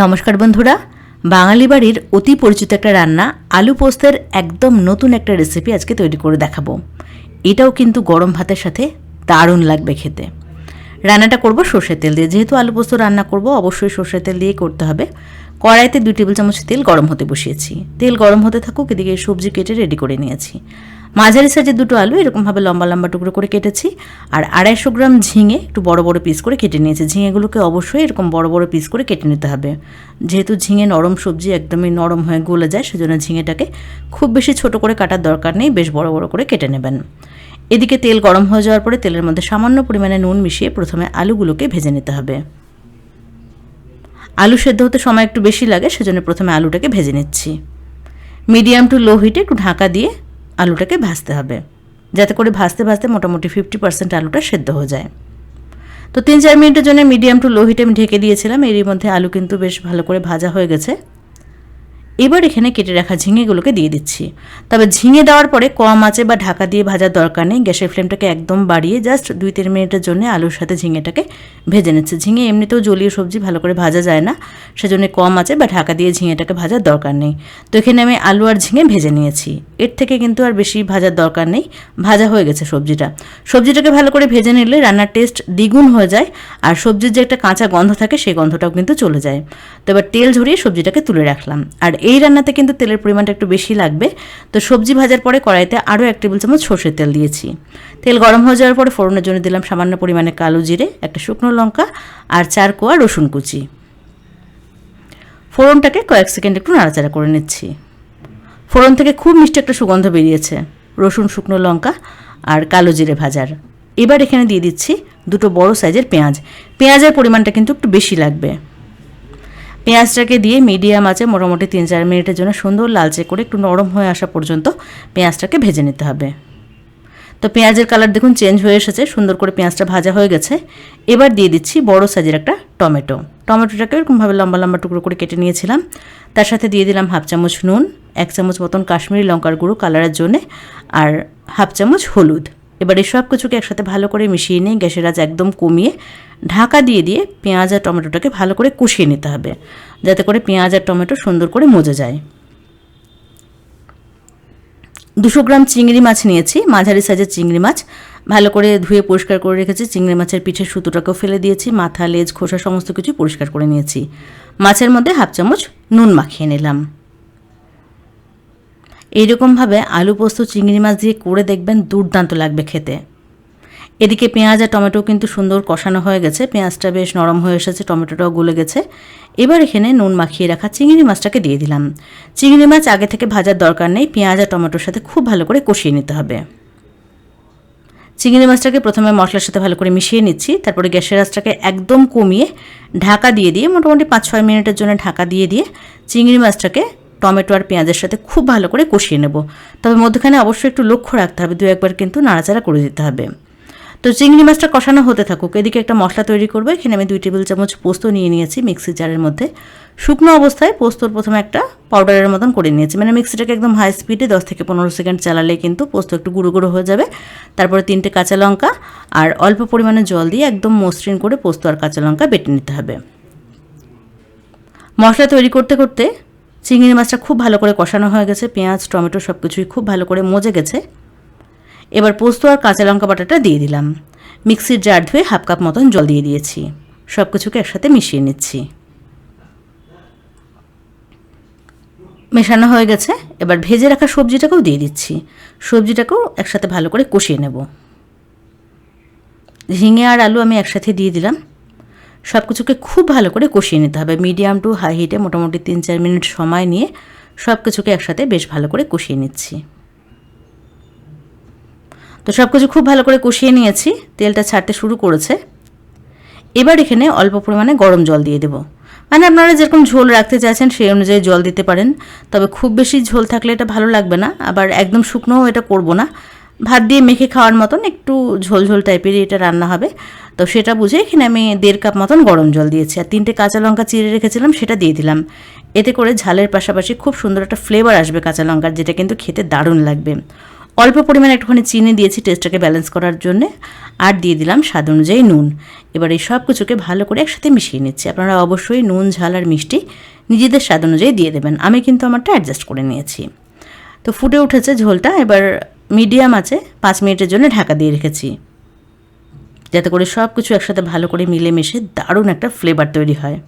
নমস্কার বন্ধুরা, বাঙালি বাড়ির অতি পরিচিত একটা রান্না আলু পোস্তের একদম নতুন একটা রেসিপি আজকে তৈরি করে দেখাবো। এটাও কিন্তু গরম ভাতের সাথে দারুণ লাগবে খেতে। রান্নাটা করব সর্ষের তেল দিয়ে। যেহেতু আলু পোস্ত রান্না করব অবশ্যই সর্ষের তেল দিয়েই করতে হবে। কড়াইতে 2 টেবিল চামচ তেল গরম হতে বসিয়েছি। তেল গরম হতে থাকুক, এদিকে সবজি কেটে রেডি করে নিয়েছি। মাঝারি সাইজের 2টো আলু এরকমভাবে লম্বা লম্বা টুকরো করে কেটেছি, আর 250 গ্রাম ঝিঙে একটু বড় বড় পিস করে কেটে নিয়েছি। ঝিঙেগুলোকে অবশ্যই এরকম বড় বড় পিস করে কেটে নিতে হবে। যেহেতু ঝিঙে নরম সবজি, একদমই নরম হয়ে গলে যায়, সেজন্য ঝিঙেটাকে খুব বেশি ছোট করে কাটার দরকার নেই, বেশ বড় বড় করে কেটে নেবেন। এদিকে তেল গরম হয়ে যাওয়ার পরে তেলের মধ্যে সামান্য পরিমাণে নুন মিশিয়ে প্রথমে আলুগুলোকে ভেজে নিতে হবে। আলু সেদ্ধ হতে সময় একটু বেশি লাগে, সেজন্য প্রথমে আলুটাকে ভেজে নিচ্ছি। মিডিয়াম টু লো হিটে একটু ঢাকা দিয়ে আলুটাকে ভাজতে হবে, যাতে করে ভাজতে ভাজতে মোটামুটি 50% আলুটা সেদ্ধ হয়ে যায়। তো 3-4 মিনিটের জন্য মিডিয়াম টু লো হিটে আমি ঢেকে দিয়েছিলাম। এরই মধ্যে আলু কিন্তু বেশ ভালো করে ভাজা হয়ে গেছে। এবার এখানে কেটে রাখা ঝিঙেগুলোকে দিয়ে দিচ্ছি। তবে ঝিঙে দেওয়ার পরে কম আঁচে বা ঢাকা দিয়ে ভাজার দরকার নেই। গ্যাসের ফ্লেমটাকে একদম বাড়িয়ে জাস্ট 2-3 মিনিটের জন্য আলুর সাথে ঝিঙেটাকে ভেজে নিচ্ছে। ঝিঙে এমনিতেও জলীয় সবজি, ভালো করে ভাজা যায় না, সেজন্য কম আঁচে বা ঢাকা দিয়ে ঝিঙেটাকে ভাজার দরকার নেই। তো এখানে আমি আলু আর ঝিঙে ভেজে নিয়েছি। এর থেকে কিন্তু আর বেশি ভাজার দরকার নেই, ভাজা হয়ে গেছে সবজিটাকে ভালো করে ভেজে নিলে রান্নার টেস্ট দ্বিগুণ হয়ে যায়, আর সবজির যে একটা কাঁচা গন্ধ থাকে সেই গন্ধটাও কিন্তু চলে যায়। তো এবার তেল ঝরিয়ে সবজিটাকে তুলে রাখলাম। আর এই রান্নাতে কিন্তু তেলের পরিমাণটা একটু বেশি লাগবে। তো সবজি ভাজার পরে কড়াইতে আরও 1 টেবিল চামচ সর্ষের তেল দিয়েছি। তেল গরম হয়ে যাওয়ার পরে ফোড়নের জন্য দিলাম সামান্য পরিমাণে কালো জিরে, একটা শুকনো লঙ্কা আর 4 কোয়া রসুন কুচি। ফোড়নটাকে কয়েক সেকেন্ড একটু নাড়াচাড়া করে নিচ্ছি। ফোড়ন থেকে খুব মিষ্টি একটা সুগন্ধ বেরিয়েছে রসুন, শুকনো লঙ্কা আর কালো জিরে ভাজার। এবার এখানে দিয়ে দিচ্ছি 2টো বড় সাইজের পেঁয়াজ। পেঁয়াজের পরিমাণটা কিন্তু একটু বেশি লাগবে। পেঁয়াজটাকে দিয়ে মিডিয়াম আঁচে মোটামুটি 3-4 মিনিটের জন্য সুন্দর লালচে করে একটু নরম হয়ে আসা পর্যন্ত পেঁয়াজটাকে ভেজে নিতে হবে। তো পেঁয়াজের কালার দেখুন চেঞ্জ হয়ে এসেছে, সুন্দর করে পেঁয়াজটা ভাজা হয়ে গেছে। এবার দিয়ে দিচ্ছি বড় সাইজের একটা টমেটোটাকে এরকমভাবে লম্বা লম্বা টুকরো করে কেটে নিয়েছিলাম। তার সাথে দিয়ে দিলাম 1/2 চামচ নুন, 1 চামচ মতন কাশ্মীরি লঙ্কার গুঁড়ো কালারের জন্যে, আর 1/2 চামচ হলুদ। এবার এই সব কিছুকে একসাথে ভালো করে মিশিয়ে নিয়ে গ্যাসের আঁচ একদম কমিয়ে ঢাকা দিয়ে দিয়ে পেঁয়াজ আর টমেটোটাকে ভালো করে কষিয়ে নিতে হবে, যাতে করে পেঁয়াজ আর টমেটো সুন্দর করে মজে যায়। 200 গ্রাম চিংড়ি মাছ নিয়েছি, মাঝারি সাইজের চিংড়ি মাছ। ভালো করে ধুয়ে পরিষ্কার করে রেখেছি। চিংড়ি মাছের পিঠের সুতোটাকেও ফেলে দিয়েছি, মাথা, লেজ, খোসা সমস্ত কিছু পরিষ্কার করে নিয়েছি। মাছের মধ্যে 1/2 চামচ নুন মাখিয়ে নিলাম। এইরকমভাবে আলু পোস্ত চিংড়ি মাছ দিয়ে করে দেখবেন, দুর্দান্ত লাগবে খেতে। এদিকে পেঁয়াজ আর টমেটো কিন্তু সুন্দর কষানো হয়ে গেছে, পেঁয়াজটা বেশ নরম হয়ে এসেছে, টমেটোটাও গলে গেছে। এবার এখানে নুন মাখিয়ে রাখা চিংড়ি মাছটাকে দিয়ে দিলাম। চিংড়ি মাছ আগে থেকে ভাজার দরকার নেই, পেঁয়াজ আর টমেটোর সাথে খুব ভালো করে কষিয়ে নিতে হবে। চিংড়ি মাছটাকে প্রথমে মশলার সাথে ভালো করে মিশিয়ে নিচ্ছি। তারপরে গ্যাসের আঁচটাকে একদম কমিয়ে ঢাকা দিয়ে দিয়ে মোটামুটি 5-6 মিনিটের জন্য ঢাকা দিয়ে দিয়ে চিংড়ি মাছটাকে টমেটো আর পেঁয়াজের সাথে খুব ভালো করে কষিয়ে নেব। তবে মধ্যখানে অবশ্যই একটু লক্ষ্য রাখতে হবে, 2-1 কিন্তু নাড়াচাড়া করে দিতে হবে। তো চিংড়ি মাছটা কষানো হতে থাকুক। এদিকে একটা মশলা তৈরি করবো। এখানে আমি 2 টেবিল চামচ পোস্ত নিয়ে নিয়েছি মিক্সি জারের মধ্যে। শুকনো অবস্থায় পোস্তর প্রথমে একটা পাউডারের মতন করে নিয়েছি, মানে মিক্সিটাকে একদম হাই স্পিডে 10 থেকে 15 সেকেন্ড চালালে কিন্তু পোস্ত একটু গুঁড়ো গুঁড়ো হয়ে যাবে। তারপরে 3টে কাঁচা লঙ্কা আর অল্প পরিমাণে জল দিয়ে একদম মসৃণ করে পোস্ত আর কাঁচা লঙ্কা বেটে নিতে হবে। মশলা তৈরি করতে করতে চিংড়ি মাছটা খুব ভালো করে কষানো হয়ে গেছে, পেঁয়াজ টমেটো সব কিছুই খুব ভালো করে মজে গেছে। এবার পোস্ত আর কাঁচা লঙ্কা বাটাটা দিয়ে দিলাম। মিক্সির জার ধুয়ে 1/2 কাপ মতন জল দিয়ে দিয়েছি। সব কিছুকে একসাথে মিশিয়ে নিচ্ছি। মেশানো হয়ে গেছে। এবার ভেজে রাখা সবজিটাকেও দিয়ে দিচ্ছি। সবজিটাকেও একসাথে ভালো করে কষিয়ে নেব। ঝিঙে আর আলু আমি একসাথে দিয়ে দিলাম। সব কিছুকে খুব ভালো করে কষিয়ে নিতে হবে। মিডিয়াম টু হাই হিটে মোটামুটি 3-4 মিনিট সময় নিয়ে সব কিছুকে একসাথে বেশ ভালো করে কষিয়ে নিচ্ছি। তো সব কিছু খুব ভালো করে কষিয়ে নিয়েছি, তেলটা ছাড়তে শুরু করেছে। এবার এখানে অল্প পরিমাণে গরম জল দিয়ে দেবো, মানে আপনারা যেরকম ঝোল রাখতে চাইছেন সেই অনুযায়ী জল দিতে পারেন। তবে খুব বেশি ঝোল থাকলে এটা ভালো লাগবে না, আবার একদম শুকনোও এটা করব না। ভাত দিয়ে মেখে খাওয়ার মতন একটু ঝোল ঝোল টাইপেরই এটা রান্না হবে। তো সেটা বুঝে এখানে আমি 1.5 কাপ মতন গরম জল দিয়েছি, আর 3টে কাঁচা লঙ্কা চিড়ে রেখেছিলাম সেটা দিয়ে দিলাম। এতে করে ঝালের পাশাপাশি খুব সুন্দর একটা ফ্লেভার আসবে কাঁচা লঙ্কার, যেটা কিন্তু খেতে দারুণ লাগবে। অল্প পরিমাণে একটুখানি চিনি দিয়েছি টেস্টটাকে ব্যালেন্স করার জন্যে, আর দিয়ে দিলাম স্বাদ অনুযায়ী নুন। এবার এই সব কিছুকে ভালো করে একসাথে মিশিয়ে নিচ্ছি। আপনারা অবশ্যই নুন, ঝাল আর মিষ্টি নিজেদের স্বাদ অনুযায়ী দিয়ে দেবেন। আমি কিন্তু আমারটা অ্যাডজাস্ট করে নিয়েছি। তো ফুটে উঠেছে ঝোলটা, এবার মিডিয়াম আছে 5 মিনিটের জন্য ঢাকা দিয়ে রেখেছি, যাতে করে সব কিছু একসাথে ভালো করে মিলেমিশে দারুণ একটা ফ্লেভার তৈরি হয়।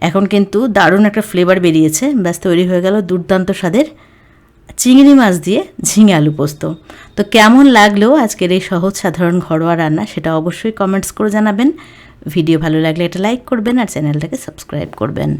এখন কিন্তু দারুণ একটা ফ্লেভার বেরিয়েছে। ব্যাস তৈরি হয়ে গেল দুর্দান্ত স্বাদের চিংড়ি মাছ দিয়ে ঝিঙে আলু পোস্ত। তো কেমন লাগলো আজকের এই সহজ সাধারণ ঘরোয়া রান্না সেটা অবশ্যই কমেন্টস করে জানাবেন। ভিডিও ভালো লাগলে এটা লাইক করবেন আর চ্যানেলটাকে সাবস্ক্রাইব করবেন।